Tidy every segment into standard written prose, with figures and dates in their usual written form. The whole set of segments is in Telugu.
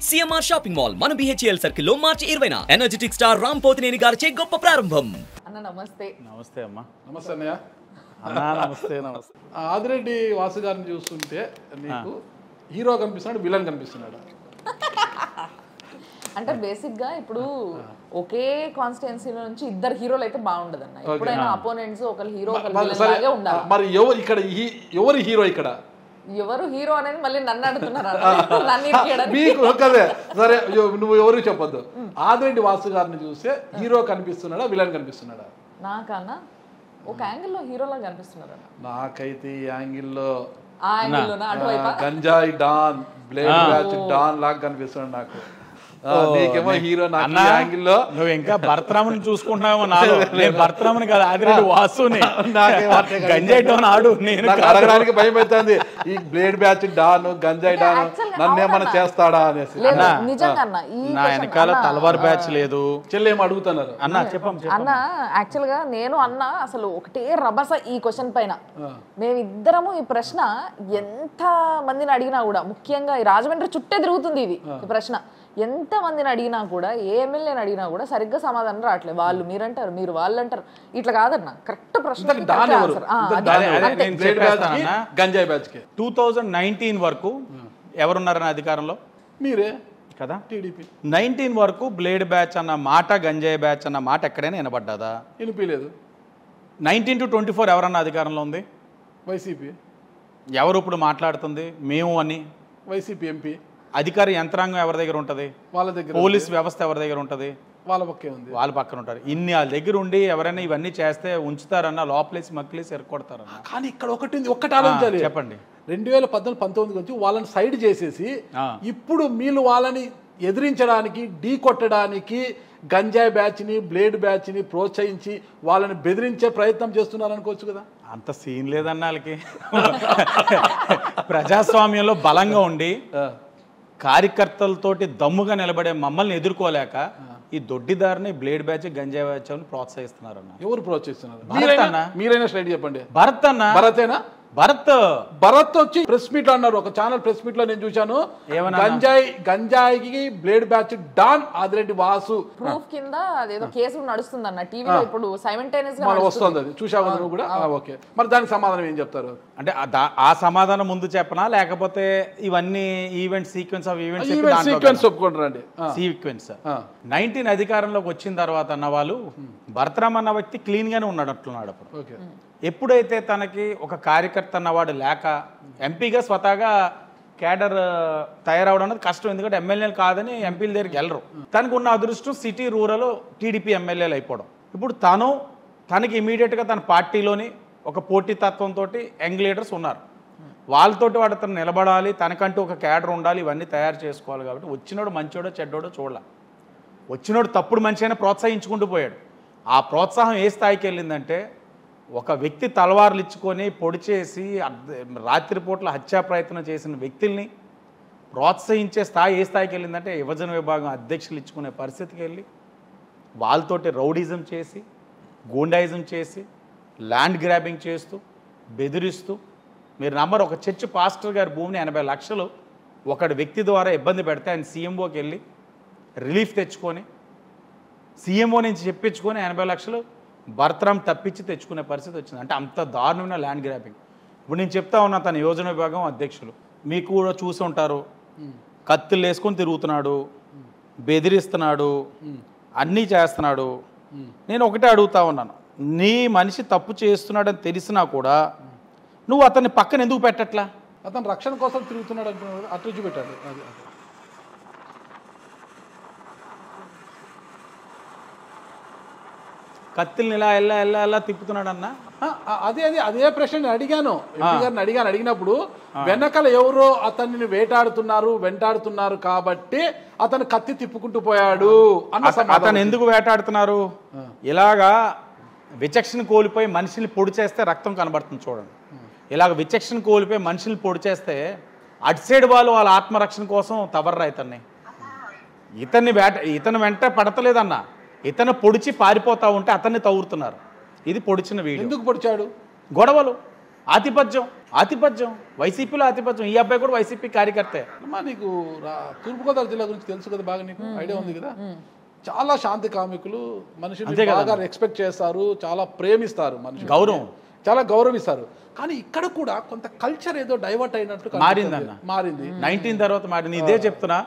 సిఎంఆర్ షాపింగ్ మాల్ మన బిహెచ్ఎల్ సర్కిల్ లో మార్చి 20న ఎనర్జెటిక్ స్టార్ రామ్ పోతినేని గారిచే గొప్ప ప్రారంభం. అన్న నమస్తే. నమస్తే అమ్మా. నమస్తే అన్నయ్య. అన్నా నమస్తే. నమస్తే. ఆదిరెడ్డి వాసు గారిని చూస్తుంటే నీకు హీరో కనిపిస్తున్నాడు, విలన్ కనిపిస్తున్నాడు? అంటే బేసిక్ గా ఇప్పుడు ఒకే కాన్స్టిట్యున్సీలో నుంచి ఇద్దరు హీరోలు అయితే బాగుండదు అన్న. ఎప్పుడైనా అపోనెంట్స్ ఒకరు హీరో ఒకరు విలన్ లాగే ఉండాలి. మరి ఎవరు హీరో ఇక్కడ? ఎవరు హీరో అనేది మళ్ళీ నన్ను అడుగుతున్నారు. మీకు కదే సరే, నువ్వు ఎవరు చెప్పొద్దు. ఆదిరెడ్డి వాసు గారిని చూస్తే హీరో కనిపిస్తున్నాడా, విలన్ కనిపిస్తున్నాడా? నాకన్నా ఒక యాంగిల్లో హీరోలా కనిపిస్తున్నారు అన్న. నాకైతే ఈ యాంగిల్లో గంజాయి డాన్, బ్లేడ్ బ్యాచ్ డాన్ లాగా కనిపిస్తున్నాడు నాకు. నీకేమో హీరో నాకు యాంగిల్లో. నువ్వు ఇంకా భర్తరాముని చూసుకుంటున్నావు. నేను భర్తరాముని కాదు, ఆదిరెడ్డి వాసుని. గంజాయి డాన్ ఆడు. నేను అడగడానికి భయం అవుతుంది. ఈ బ్లేడ్ బ్యాచ్ డాన్, గంజాయి డాన్ నన్ను ఏమన్నా చేస్తాడా అనేసి. నా వెనకాల తలవార్ బ్యాచ్ లేదు. చెల్లేమో అడుగుతున్నారు అన్న. అన్న యాక్చువల్ గా నేను అన్న అసలు ఒకటే రభస ఈ క్వశ్చన్ పైన. మేమిద్దరము ఈ ప్రశ్న ఎంత మందిని అడిగినా కూడా, ముఖ్యంగా ఈ రాజమండ్రి చుట్టే తిరుగుతుంది ఇది ఈ ప్రశ్న. ఎంత మందిని అడిగినా కూడా, ఏ ఎమ్మెల్యేని అడిగినా కూడా సరిగ్గా సమాధానం రావట్లేదు. వాళ్ళు మీరంటారు, మీరు వాళ్ళు అంటారు. ఇట్లా కాదన్న, కరెక్ట్ ప్రశ్న. 2019 వరకు ఎవరున్నారన్న అధికారంలో? మీరే కదా. టీడీపీ 19 వరకు బ్లేడ్ బ్యాచ్ అన్న మాట, గంజాయి బ్యాచ్ అన్న మాట ఎక్కడైనా వినపడ్డాదా? వినిపించలేదు. 19 to 24 ఎవరన్నా అధికారంలో ఉంది? వైసీపీ. ఎవరు ఇప్పుడు మాట్లాడుతుంది మేము అని? YCP MP. అధికార యంత్రాంగం ఎవరి దగ్గర ఉంటుంది? వాళ్ళ దగ్గర. పోలీస్ వ్యవస్థ ఎవరి దగ్గర ఉంటుంది? వాళ్ళ పక్కే ఉంది. వాళ్ళ పక్కన ఉంటారు. ఇన్ని వాళ్ళ దగ్గర ఉండి ఎవరైనా ఇవన్నీ చేస్తే ఉంచుతారన్నా, లోపలేసి మక్కిలేసి ఎరుకొడతారన్న. కానీ ఇక్కడ ఒకటి ఆలోచించాలి. చెప్పండి. 2014-19 నుంచి వాళ్ళని సైడ్ చేసేసి ఇప్పుడు మీరు వాళ్ళని ఎదిరించడానికి, ఢీ కొట్టడానికి గంజాయి బ్యాచ్ని, బ్లేడ్ బ్యాచ్ని ప్రోత్సహించి వాళ్ళని బెదిరించే ప్రయత్నం చేస్తున్నారు అనుకోవచ్చు కదా. అంత సీన్ లేదన్న వాళ్ళకి. ప్రజాస్వామ్యంలో బలంగా ఉండి కార్యకర్తలతోటి దమ్ముగా నిలబడే మమ్మల్ని ఎదుర్కోలేక ఈ దొడ్డిదారిని బ్లేడ్ బ్యాచ్, గంజాయి బ్యాచ్ అని ప్రోత్సహిస్తున్నారన్న. ఎవరు ప్రోత్సహిస్తున్నారు? మీరైనా స్ట్రైట్ చెప్పండి. భరత్ అన్న. భరతేనా? భరత్ వచ్చి ప్రెస్ మీట్ లో అన్నారు. ఒక ఛానల్ ప్రెస్ మీట్ లో నేను చూశాను. గంజాయికి blade batch don Adireddy Vasu proof కింద అదేదో కేసు నడుస్తుంది అన్న టీవీలో ఇప్పుడు సైమల్టేనియస్ గా వస్తుంది. అది చూసావు నువ్వు కూడా? ఓకే, మరి దానికి సమాధానం ఏం చెప్తారు? అంటే ఆ సమాధానం ముందు చెప్పనా, లేకపోతే ఇవన్నీ event sequence of events sequence ఒప్పుకుంటారండి. సీక్వెన్స్ 19 అధికారంలోకి వచ్చిన తర్వాత అన్న వాళ్ళు భరతరామ్ అన్న వ్యక్తి క్లీన్ గానే ఉన్నట్టున్నాడు అప్పుడు. ఎప్పుడైతే తనకి ఒక కార్యకర్త అన్నవాడు లేక ఎంపీగా స్వతహాగా క్యాడర్ తయారవడం అనేది కష్టం. ఎందుకంటే ఎమ్మెల్యేలు కాదని ఎంపీల దగ్గరికి వెళ్ళరు. తనకు ఉన్న అదృష్టం సిటీ రూరల్ టీడీపీ ఎమ్మెల్యేలు అయిపోవడం. ఇప్పుడు తనకి ఇమీడియట్గా తన పార్టీలోని ఒక పోటీతత్వంతో యంగ్ లీడర్స్ ఉన్నారు. వాళ్ళతోటి వాడు తను నిలబడాలి, తనకంటూ ఒక క్యాడర్ ఉండాలి, ఇవన్నీ తయారు చేసుకోవాలి. కాబట్టి వచ్చినోడు మంచోడో చెడ్డోడో చూడాల. వచ్చినోడు తప్పుడు మనిషి అయినా ప్రోత్సహించుకుంటూ పోయాడు. ఆ ప్రోత్సాహం ఏ స్థాయికి వెళ్ళిందంటే, ఒక వ్యక్తి తలవార్లు ఇచ్చుకొని పొడి చేసి రాత్రిపూట్ల హత్యా ప్రయత్నం చేసిన వ్యక్తుల్ని ప్రోత్సహించే స్థాయి ఏ స్థాయికి వెళ్ళిందంటే, యువజన విభాగం అధ్యక్షులు ఇచ్చుకునే పరిస్థితికి వెళ్ళి వాళ్ళతోటి రౌడిజం చేసి, గూండాయిజం చేసి, ల్యాండ్ గ్రాబింగ్ చేస్తూ, బెదిరిస్తూ, మీరు నమ్మరు, ఒక చర్చ్ పాస్టర్ గారి భూమిని 80 లక్షలు ఒకటి వ్యక్తి ద్వారా ఇబ్బంది పెడితే ఆయన సీఎంఓకి వెళ్ళి రిలీఫ్ తెచ్చుకొని, సీఎంఓ నుంచి చెప్పించుకొని 80 లక్షలు భరతరామ్ తప్పించి తెచ్చుకునే పరిస్థితి వచ్చింది. అంటే అంత దారుణమైన ల్యాండ్ గ్రాబింగ్. ఇప్పుడు నేను చెప్తా ఉన్నా, తన యోజన విభాగం అధ్యక్షులు మీకు కూడా చూసి ఉంటారు. కత్తులు వేసుకొని తిరుగుతున్నాడు, బెదిరిస్తున్నాడు, అన్నీ చేస్తున్నాడు. నేను ఒకటే అడుగుతా ఉన్నాను, నీ మనిషి తప్పు చేస్తున్నాడని తెలిసినా కూడా నువ్వు అతన్ని పక్కన ఎందుకు పెట్టట్లా? అతను రక్షణ కోసం తిరుగుతున్నాడు అంటున్నాడు, అటు చూపెట్టాడు. కత్తిల్ని ఇలా ఎలా తిప్పుతున్నాడు అన్న. అదే ప్రశ్న నేను అడిగాను, ఎంపీ గారిని అడిగినప్పుడు వెనకాల ఎవరో అతన్ని వెంటాడుతున్నారు కాబట్టి అతను కత్తి తిప్పుకుంటూ పోయాడు అన్న. అతను ఎందుకు వేటాడుతున్నారు? ఇలాగా విచక్షణ కోల్పోయి మనిషిని పొడి చేస్తే రక్తం కనబడుతుంది చూడండి. ఇలాగ విచక్షణ కోల్పోయి మనుషుల్ని పొడి చేస్తే అటు సైడ్ వాళ్ళు వాళ్ళ ఆత్మరక్షణ కోసం తవర్రా ఇతన్ని వెంట పడతలేదన్న. ఇతను పొడిచి పారిపోతా ఉంటే అతన్ని తవ్వుతున్నారు. ఇది పొడిచిన వీడియో. ఎందుకు పొడిచాడు? గొడవలు. ఆధిపత్యం వైసీపీలో ఆధిపత్యం. ఈ అబ్బాయి కూడా వైసీపీ కార్యకర్తే. అమ్మా నీకు తూర్పుగోదావరి జిల్లా గురించి తెలుసు కదా, బాగా నీకు ఐడియా ఉంది కదా. చాలా శాంతి కామికులు, మనిషిని బాగా రెస్పెక్ట్ చేస్తారు, చాలా ప్రేమిస్తారు, మనిషి గౌరవం చాలా గౌరవిస్తారు. కానీ ఇక్కడ కూడా కొంత కల్చర్ ఏదో డైవర్ట్ అయినట్టు మారింది. 19 తర్వాత మారింది. ఇదే చెప్తున్నా.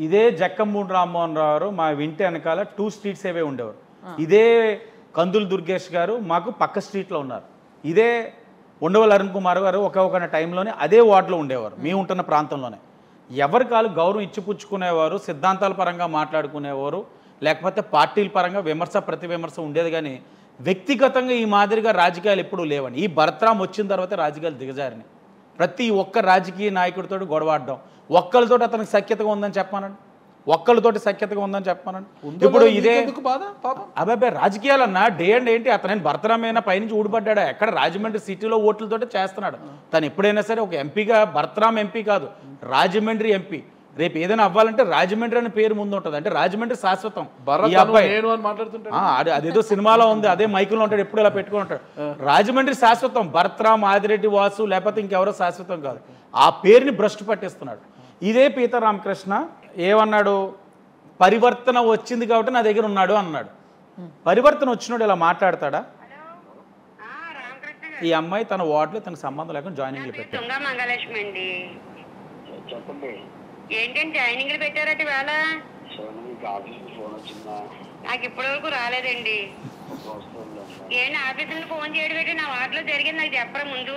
ఇదే జక్కంపూడి రామ్మోహన్ రావు మా ఇంటి వెనకాల 2 స్ట్రీట్స్ ఏవే ఉండేవారు. ఇదే కందులు దుర్గేష్ గారు మాకు పక్క స్ట్రీట్లో ఉన్నారు. ఇదే ఉండవల్లి అరుణ్ కుమార్ గారు ఒక టైంలోనే అదే వార్డులో ఉండేవారు, మేము ఉంటున్న ప్రాంతంలోనే. ఎవరి కాలు గౌరవం ఇచ్చిపుచ్చుకునేవారు, సిద్ధాంతాల పరంగా మాట్లాడుకునేవారు, లేకపోతే పార్టీల పరంగా విమర్శ ప్రతి విమర్శ ఉండేది. కానీ వ్యక్తిగతంగా ఈ మాదిరిగా రాజకీయాలు ఎప్పుడూ లేవండి. ఈ భరత్రామ్ వచ్చిన తర్వాత రాజకీయాలు దిగజారినాయి. ప్రతి ఒక్క రాజకీయ నాయకుడితో గొడవాడడం, ఒక్కరితో అతనికి సఖ్యతగా ఉందని చెప్పానండి, ఒక్కరితోటి సఖ్యతగా ఉందని చెప్పానండి. ఇప్పుడు ఇదే అబ్బాయి రాజకీయాలన్నా డే అండ్ ఏంటి, అతను భరతరామైనా పైనుంచి ఊడిపడ్డా, ఎక్కడ రాజమండ్రి సిటీలో ఓట్లతోటి చేస్తున్నాడు. తను ఎప్పుడైనా సరే ఒక ఎంపీగా, భరతరామ్ ఎంపీ కాదు, రాజమండ్రి ఎంపీ. రేపు ఏదైనా అవ్వాలంటే రాజమండ్రి అనే పేరు ముందు ఉంటుంది. అంటే రాజమండ్రి శాశ్వతం. ఈ అబ్బాయి అదేదో సినిమాలో ఉంది, అదే మైకులో ఉంటాడు, ఎప్పుడు ఇలా పెట్టుకుని ఉంటాడు. రాజమండ్రి శాశ్వతం. భరతరామ్, ఆదిరెడ్డి వాసు, లేకపోతే ఇంకెవరో శాశ్వతం కాదు. ఆ పేరుని భ్రష్టు పట్టిస్తున్నాడు. ఇదే పీత రామకృష్ణ ఏమన్నాడు, పరివర్తన వచ్చింది కాబట్టి నా దగ్గర ఉన్నాడు అన్నాడు. పరివర్తన వచ్చినాడు ఇలా మాట్లాడతాడా? ఈ అమ్మాయి తన వార్డులో తనకు సంబంధం లేకుండా జాయినింగ్లు పెట్టారు. ఏంటంటే జాయినింగ్లు పెట్టారట వేళ? నాకు ఇప్పటి వరకు రాలేదండి. ఏంటి ఆఫీస్ నుండి ఫోన్ చేయడం పెట్టి నా వార్డులో జరిగింది నాకు చెప్పరా ముందు?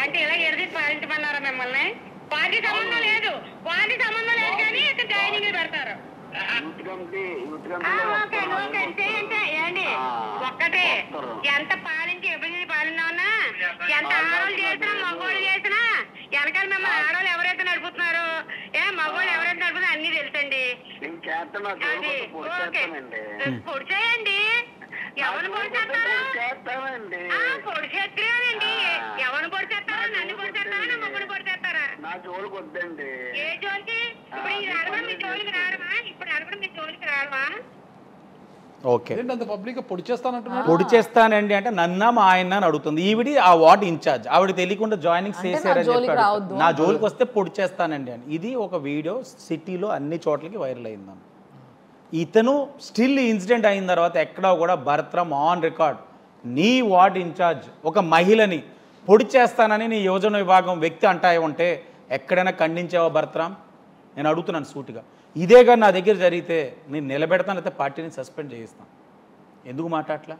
అంటే ఇలా ఎడిది పాలించమన్నారా మిమ్మల్ని? పార్టీ సంబంధం లేదు కానీ ఇక్కడ జాయినింగ్లు పెడతారు. ఏంటి ఒక్కటే, ఎంత పాలించి ఎప్పుడు పాలినామన్నా, ఎంత ఆడవాళ్ళు చేసినా మగవాళ్ళు చేసినా వెనకాల మిమ్మల్ని ఆడవాళ్ళు ఎవరైతే నడుపుతున్నారు, మగవాళ్ళు ఎవరైతే నడుపుతున్నారు అన్ని తెలుసండి. పొడి చేయండి. ఎవరిని పొడి చేస్తారు? పొడి చేస్తారండి. ఎవరిని పొడి చేస్తారా? నన్ను పొడి చేస్తారా? నా మమ్మల్ని పొడి చేస్తారా? ఏ జోలికి? ఇప్పుడు ఈ అడగడం మీ జోలికి రావడమా? ఇప్పుడు అడగడం మీ జోలికి రావడమా? ఓకే, పొడి చేస్తానండి అంటే నన్నా మా ఆయన అని అడుగుతుంది. ఈవిడి ఆ వార్డు ఇన్ఛార్జ్, ఆవిడ తెలియకుండా జాయినింగ్ చేశారని చెప్పాడు. నా జోలికి వస్తే పొడి చేస్తానండి అని. ఇది ఒక వీడియో సిటీలో అన్ని చోట్లకి వైరల్ అయిందని. ఇతను స్టిల్ ఇన్సిడెంట్ అయిన తర్వాత ఎక్కడా కూడా భరత్రామ్ ఆన్ రికార్డ్, నీ వార్డ్ ఇన్ఛార్జ్ ఒక మహిళని పొడి చేస్తానని నీ యోజన విభాగం వ్యక్తి అంటాయి ఉంటే ఎక్కడైనా ఖండించావా భరత్రామ్? నేను అడుగుతున్నాను సూటిగా. ఇదే కానీ నా దగ్గర జరిగితే నేను నిలబెడతాను, అయితే పార్టీని సస్పెండ్ చేయిస్తాను. ఎందుకు మాట్లాడట్లా?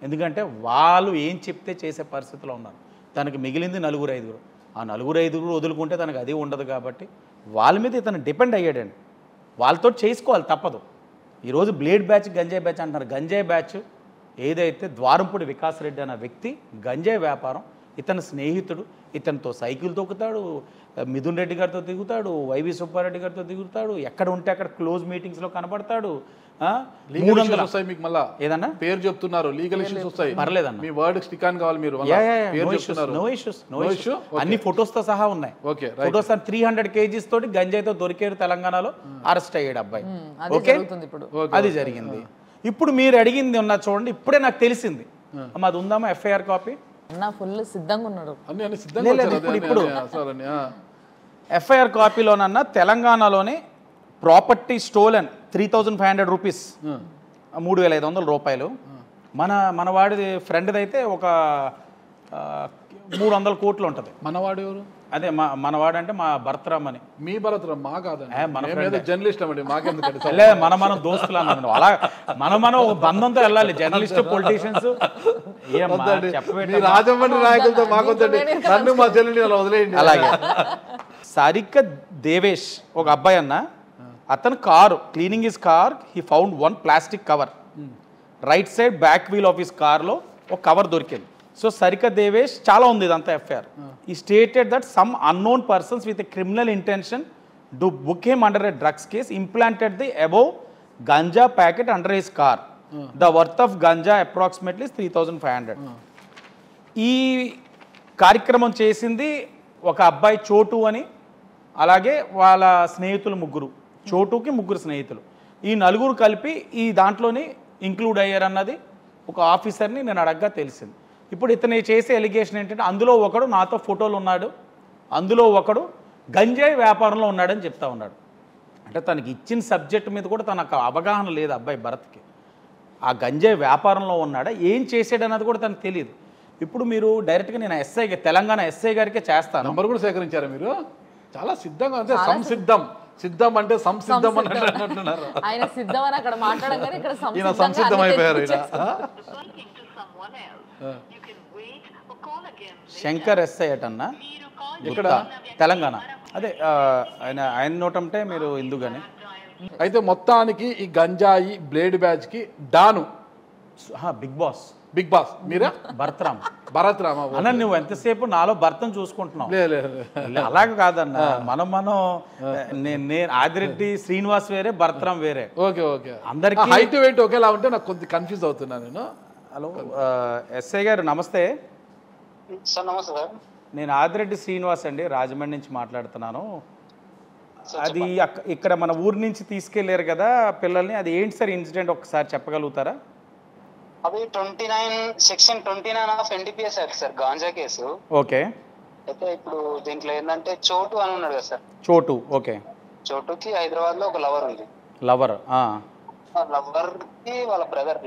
ఎందుకంటే వాళ్ళు ఏం చెప్తే చేసే పరిస్థితిలో ఉన్నారు. తనకి మిగిలింది 4-5. ఆ 4-5 వదులుకుంటే తనకు అది ఉండదు. కాబట్టి వాళ్ళ మీద ఇతను డిపెండ్ అయ్యాడండి. వాళ్ళతో చేసుకోవాలి, తప్పదు. ఈరోజు బ్లేడ్ బ్యాచ్, గంజాయి బ్యాచ్ అంటున్నారు. గంజాయి బ్యాచ్ ఏదైతే ద్వారంపూడి వికాస్ రెడ్డి అన్న వ్యక్తి గంజాయి వ్యాపారం, ఇతని స్నేహితుడు, ఇతనితో సైకిల్ తొక్కుతాడు, మిథున్ రెడ్డి గారితో దిగుతాడు, వైవి సుబ్బారెడ్డి గారితో దిగుతాడు, ఎక్కడ ఉంటే అక్కడ క్లోజ్ మీటింగ్స్లో కనబడతాడు. మీకు మళ్ళా ఏదన్నా పేరు చెప్తున్నారు, లీగల్ ఇష్యూస్ వస్తాయి. పర్లేదన్న, మీ వర్డ్ స్టిక్ ఆన్ కావాలి మీరు. అన్ని ఫొటోస్తో సహా ఉన్నాయి. ఫొటోస్ 300 kgs తోటి గంజాయితో దొరికారు తెలంగాణలో, అరెస్ట్ అయ్యాడు అబ్బాయి. ఓకే, అది జరిగింది. ఇప్పుడు మీరు అడిగింది ఉన్నా చూడండి, ఇప్పుడే నాకు తెలిసింది. అది ఉందామా ఎఫ్ఐఆర్ కాపీ? ఫుల్ సిద్ధంగా ఉన్నాడు. ఇప్పుడు ఎఫ్ఐఆర్ కాపీలోనన్నా తెలంగాణలోనే ప్రాపర్టీ స్టోలెన్ 3,500 రూపీస్, 3,500 రూపాయలు. మన వాడి ఫ్రెండ్ది అయితే ఒక 300 కోట్లు ఉంటుంది. మనవాడు ఎవరు? అదే మనవాడు అంటే మా భరత్రామ్ అని. మీ భరత్రామ్ మా కాదండి, జర్నలిస్ట్ అండి. మనం దోస్తులు అన్నాను. అలా మనం ఒక బంధంతో వెళ్ళాలి. జర్నలిస్ట్, పొలిటీషియన్స్, రాజమండ్రి నాయకులతో నన్ను మా చెల్లిని అలా వదిలేయండి. అలాగే సరిక దేవేష్ ఒక అబ్బాయి అన్న, అతను car cleaning his car, he found 1 plastic cover right side back wheel of his కార్లో ఒక కవర్ దొరికింది. సో సరిక దేవేష్ చాలా ఉంది ఇదంతా ఎఫ్ఐఆర్. ఈ stated that some unknown persons with a criminal intention do book him under a drugs case implanted the above ganja packet under his car. The worth of ganja approximately 3,500. ఈ కార్యక్రమం చేసింది ఒక అబ్బాయి చోటు అని, అలాగే వాళ్ళ స్నేహితులు 3. చోటుకి 3 స్నేహితులు. ఈ 4 కలిపి ఈ దాంట్లోని ఇంక్లూడ్ అయ్యారన్నది ఒక ఆఫీసర్ని నేను అడగ్గా తెలిసింది. ఇప్పుడు ఇతను చేసే ఎలిగేషన్ ఏంటంటే అందులో ఒకడు నాతో ఫోటోలు ఉన్నాడు, అందులో ఒకడు గంజాయి వ్యాపారంలో ఉన్నాడని చెప్తా ఉన్నాడు. అంటే తనకి ఇచ్చిన సబ్జెక్ట్ మీద కూడా తనకు అవగాహన లేదు అబ్బాయి భరత్కి. ఆ గంజాయి వ్యాపారంలో ఉన్నాడా, ఏం చేసాడన్నది కూడా తనకు తెలియదు. ఇప్పుడు మీరు డైరెక్ట్గా నేను తెలంగాణ ఎస్ఐ గారికే చేస్తాను. నంబర్ కూడా సేకరించారా మీరు? చాలా సిద్ధంగా, అంటే సంసిద్ధం, సిద్ధం అంటే సంసిద్ధం అని అంటున్నారు. ఆయన సిద్ధం అని అక్కడ మాట్లాడగానే ఇక్కడ సంసిద్ధం అయిపోయారు. శంకర్ ఎస్ఐ అటన్నా ఇక్కడ తెలంగాణ. అదే ఆయన నోటంటే మీరు ఎందుకని. అయితే మొత్తానికి ఈ గంజాయి బ్లేడ్ బ్యాచ్ కి డాను బిగ్ బాస్ మీరా? భరత్ రామ అన్న, నువ్వు ఎంతసేపు నాలో భర్తను చూసుకుంటున్నావు. అలాగే కాదన్న, మనం నేను ఆదిరెడ్డి శ్రీనివాస్ వేరే, భరతరామ్ వేరే. ఓకే అందరికి హైట్ వెయిట్ ఒకేలా ఉంటే నాకు కొంచెం కన్ఫ్యూజ్ అవుతున్నా నేను. హలో ఎస్ఐ గారు నమస్తే. సార్ నమస్తే సార్. నేను ఆదిరెడ్డి శ్రీనివాస్ అండి, రాజమండ్రి నుంచి మాట్లాడుతున్నాను. అది ఇక్కడ మన ఊరి నుంచి తీసుకెళ్లారు కదా పిల్లల్ని, అది ఏంటి సార్ ఇన్సిడెంట్ ఒకసారి చెప్పగలుగుతారా? అది 29 section 29 of NDPS act sir, ganja case. Okay. అయితే ఇప్పుడు దీంట్లో ఏంటంటే చోటు అని ఉన్నాడు కదా సార్. చోటు. ఓకే. చోటుకి హైదరాబాద్ లో ఒక లవర్ ఉంది. లవర్ లవర్ కి వాళ్ళ బ్రదర్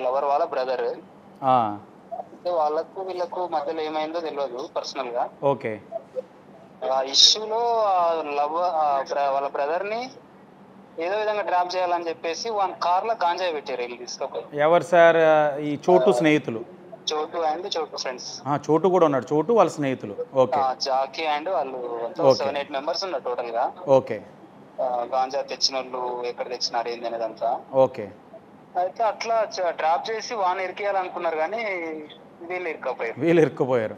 అయితే వాళ్ళకు వీళ్ళకు మధ్యలో ఏమైందో తెలియదు పర్సనల్ గా. ఓకే. ఆ ఇష్యూలో వాళ్ళ బ్రదర్ ని ఏదో విధంగా ట్రాప్ చేయాలని చెప్పేసి వన్ కార్ లో గాంజా పెట్టారు వీళ్ళు తీసుకుపోయి. ఎవరు సార్? ఈ చోటు స్నేహితులు. చోటు అండ్ చోటు ఫ్రెండ్స్. చోటు కూడా ఉన్నాడు, చోటు వాళ్ళ స్నేహితులు. ఓకే. జాకీ అండ్ వాళ్ళు 7-8 మెంబర్స్ ఉన్నారు టోటల్ గా. ఓకే. గాంజా తెచ్చిన వాళ్ళు ఎక్కడ తెచ్చినారు ఏంది అనేది అంతా. ఓకే. అయితే అట్లా డ్రాప్ చేసి వాన్ ఇరికేయాలనుకున్నారు కానీ వీళ్ళు ఇరుక్కుపోయారు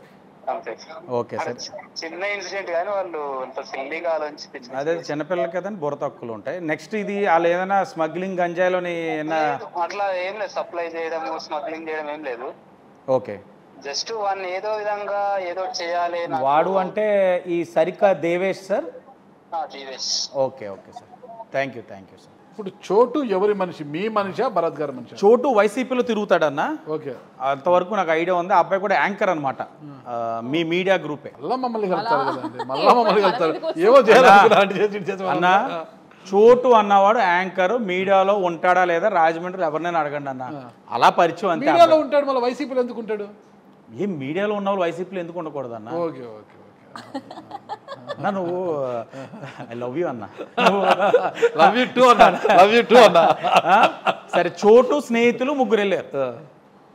అంతే. Okay sir. చిన్న ఇన్సిడెంట్ కానీ వాళ్ళు అంత సిల్లీగా ఆలోచించి, అదే చిన్నపిల్లలకి కదండి బుర్ర తక్కువలు ఉంటాయి. నెక్స్ట్ ఇది వాళ్ళు ఏదైనా స్మగ్లింగ్ గంజాయిలోని అట్లా ఏం లేదు, సప్లై చేయడం స్మగ్లింగ్ చేయడం ఏం లేదు. ఓకే. జస్ట్ వాడిని ఏదో విధంగా ఏదో చేయాలి. వాడు అంటే ఈ సరికా Devesh sir. Devesh. Okay sir, thank you sir. ఇప్పుడు చోటు ఎవరి మనిషి? మీ మనిషా, భరత్ గారి మనిషి? చోటు వైసీపీలో తిరుగుతాడన్న. ఓకే. అంతవరకు నాకు ఐడియా ఉంది. ఆ అబ్బాయి కూడా యాంకర్ అనమాట, మీ మీడియా గ్రూపే. మమ్మల్ని కలుపుతారు ఏమో అన్న. చోటు అన్నవాడు యాంకర్, మీడియాలో ఉంటాడా లేదా రాజమండ్రి ఎవరినైనా అడగండి అన్న. అలా పరిచయం అంతే. మీడియాలో ఉంటాడు, మళ్ళీ వైసీపీలో ఎందుకు ఉంటాడు? ఏం మీడియాలో ఉన్న వాళ్ళు వైసీపీలో ఎందుకు ఉండకూడదు అన్న? ఓకే. నువ్వు ఐ లవ్ యూ అన్న. లవ్ యూ టూ అన్న. సరే, చోటు స్నేహితులు ముగ్గురు వెళ్ళారు.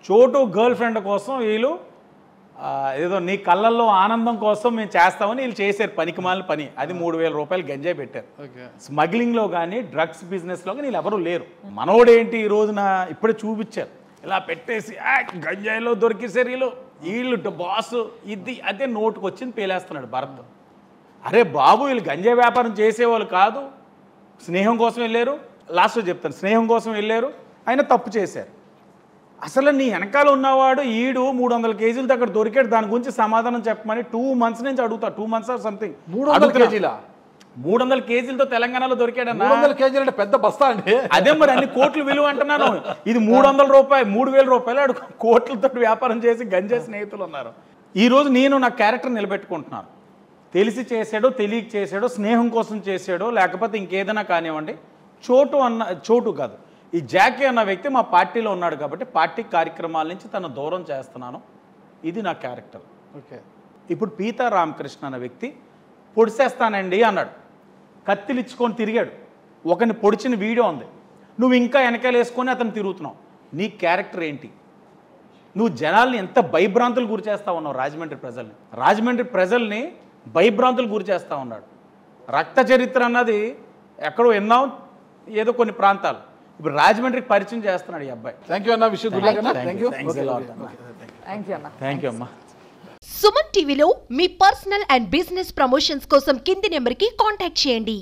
చోటు గర్ల్ ఫ్రెండ్ కోసం వీళ్ళు ఏదో నీ కళ్ళల్లో ఆనందం కోసం మేము చేస్తామని వీళ్ళు చేశారు పనికిమాలిన పని. అది 3,000 రూపాయలు గంజాయి పెట్టారు. స్మగ్లింగ్లో కానీ డ్రగ్స్ బిజినెస్లో కానీ వీళ్ళు ఎవరు లేరు. మనోడేంటి ఈ రోజున ఇప్పుడే చూపించారు, ఇలా పెట్టేసి గంజాయిలో దొరికేసారు వీళ్ళు బాస్ ఇది అదే నోటుకు వచ్చింది పేలేస్తున్నాడు భరత్. అరే బాబు, వీళ్ళు గంజాయి వ్యాపారం చేసేవాళ్ళు కాదు, స్నేహం కోసం వెళ్ళారు. లాస్ట్లో చెప్తాను, స్నేహం కోసం వెళ్ళారు, ఆయన తప్పు చేశారు. అసలు నీ వెనకాల ఉన్నవాడు 300 కేజీల దగ్గర దొరికాడు, దాని గురించి సమాధానం చెప్పమని 2 months నుంచి అడుగుతా. 2 months ఆర్ సంథింగ్. 300 కేజీలతో తెలంగాణలో దొరికాడన్నా. 300 కేజీలు అంటే పెద్ద బస్తా అండి. అదే మరి అన్ని కోట్లు విలువ అంటున్నాను. ఇది 300 రూపాయలు 3,000 రూపాయలు అడుగు కోట్లతో వ్యాపారం చేసి గంజాయి స్నేహితులు ఉన్నారు. ఈరోజు నేను నా క్యారెక్టర్ నిలబెట్టుకుంటున్నాను. తెలిసి చేసాడో తెలియక చేసాడో, స్నేహం కోసం చేసాడో, లేకపోతే ఇంకేదైనా కానివ్వండి, చోటు కాదు, ఈ జాకీ అన్న వ్యక్తి మా పార్టీలో ఉన్నాడు కాబట్టి పార్టీ కార్యక్రమాల నుంచి తను దూరం చేస్తున్నాను. ఇది నా క్యారెక్టర్. ఓకే. ఇప్పుడు పీతా రామకృష్ణ అన్న వ్యక్తి పొడిసేస్తానండి అన్నాడు, కత్తిలు ఇచ్చుకొని తిరిగాడు. ఒకరిని పొడిచిన వీడియో ఉంది. నువ్వు ఇంకా వెనకాల వేసుకొని అతను తిరుగుతున్నావు. నీ క్యారెక్టర్ ఏంటి? నువ్వు జనాల్ని ఎంత భయభ్రాంతులు గురి చేస్తా ఉన్నావు. రాజమండ్రి ప్రజల్ని భయభ్రాంతులు గురి చేస్తూ ఉన్నాడు. రక్త చరిత్ర అన్నది ఎక్కడో విన్నాం, ఏదో కొన్ని ప్రాంతాలు. ఇప్పుడు రాజమండ్రికి పరిచయం చేస్తున్నాడు ఈ అబ్బాయి. థ్యాంక్ యూ అన్న. విషయం థ్యాంక్ యూ అమ్మా. సుమన్ టీవీలో మీ పర్సనల్ అండ్ బిజినెస్ ప్రమోషన్స్ కోసం కింది నెంబర్కి కాంటాక్ట్ చేయండి.